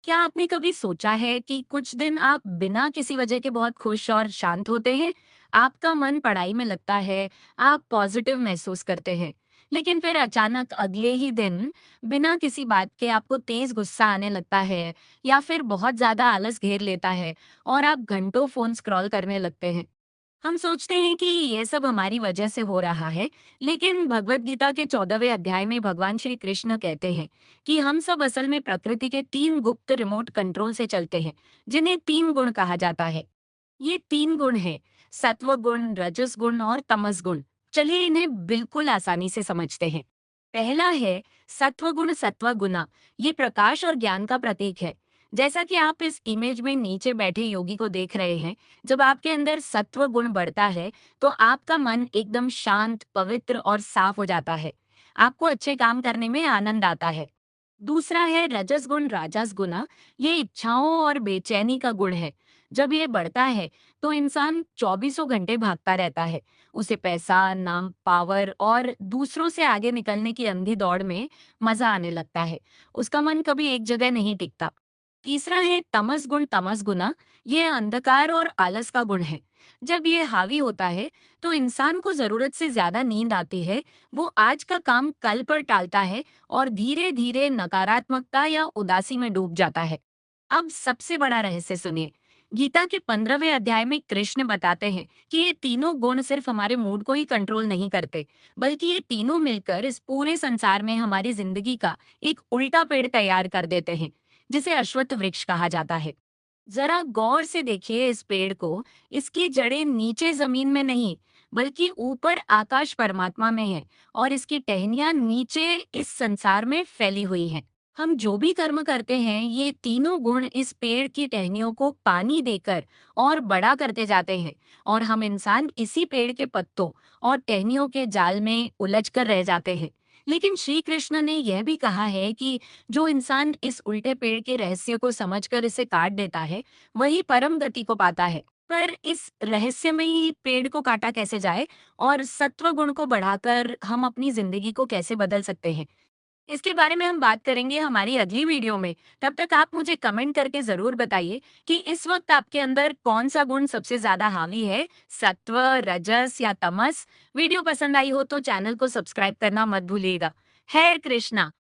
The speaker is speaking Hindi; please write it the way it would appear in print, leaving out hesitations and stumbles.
क्या आपने कभी सोचा है कि कुछ दिन आप बिना किसी वजह के बहुत खुश और शांत होते हैं? आपका मन पढ़ाई में लगता है, आप पॉजिटिव महसूस करते हैं, लेकिन फिर अचानक अगले ही दिन बिना किसी बात के आपको तेज गुस्सा आने लगता है या फिर बहुत ज्यादा आलस घेर लेता है और आप घंटों फोन स्क्रॉल करने लगते हैं। हम सोचते हैं कि ये सब हमारी वजह से हो रहा है, लेकिन भगवत गीता के 14वें अध्याय में भगवान श्री कृष्ण कहते हैं कि हम सब असल में प्रकृति के 3 गुप्त रिमोट कंट्रोल से चलते हैं, जिन्हें 3 गुण कहा जाता है। ये 3 गुण हैं, सत्व गुण, रजस गुण और तमस गुण। चलिए इन्हें बिल्कुल आसानी से समझते हैं। पहला है सत्व गुण सत्व गुना। ये प्रकाश और ज्ञान का प्रतीक है। जैसा कि आप इस इमेज में नीचे बैठे योगी को देख रहे हैं, जब आपके अंदर सत्व गुण बढ़ता है, तो आपका मन एकदम शांत, पवित्र और साफ हो जाता है। आपको अच्छे काम करने में आनंद आता है। दूसरा है रजस गुण राजस गुना। ये इच्छाओं और बेचैनी का गुण है। जब ये बढ़ता है तो इंसान चौबीसों घंटे भागता रहता है। उसे पैसा, नाम, पावर और दूसरों से आगे निकलने की अंधी दौड़ में मजा आने लगता है। उसका मन कभी एक जगह नहीं टिकता। तीसरा है तमस गुण तमस गुना। ये अंधकार और आलस का गुण है। जब ये हावी होता है तो इंसान को जरूरत से ज्यादा नींद आती है। वो आज का काम कल पर टालता है और धीरे धीरे नकारात्मकता या उदासी में डूब जाता है। अब सबसे बड़ा रहस्य सुनिए। गीता के 15वें अध्याय में कृष्ण बताते हैं कि ये तीनों गुण सिर्फ हमारे मूड को ही कंट्रोल नहीं करते, बल्कि ये तीनों मिलकर इस पूरे संसार में हमारी जिंदगी का एक उल्टा पेड़ तैयार कर देते हैं, जिसे अश्वत्थ वृक्ष कहा जाता है। जरा गौर से देखिए इस पेड़ को। इसकी जड़ें नीचे जमीन में नहीं, बल्कि ऊपर आकाश परमात्मा में है, और इसकी टहनियां नीचे इस संसार में फैली हुई हैं। हम जो भी कर्म करते हैं, ये तीनों गुण इस पेड़ की टहनियों को पानी देकर और बड़ा करते जाते हैं, और हम इंसान इसी पेड़ के पत्तों और टहनियों के जाल में उलझ कर रह जाते हैं। लेकिन श्री कृष्ण ने यह भी कहा है कि जो इंसान इस उल्टे पेड़ के रहस्य को समझकर इसे काट देता है, वही परम गति को पाता है। पर इस रहस्यमयी पेड़ को काटा कैसे जाए और सत्व गुण को बढ़ाकर हम अपनी जिंदगी को कैसे बदल सकते हैं, इसके बारे में हम बात करेंगे हमारी अगली वीडियो में। तब तक आप मुझे कमेंट करके जरूर बताइए कि इस वक्त आपके अंदर कौन सा गुण सबसे ज्यादा हावी है, सत्व, रजस या तमस। वीडियो पसंद आई हो तो चैनल को सब्सक्राइब करना मत भूलिएगा। हरे कृष्णा।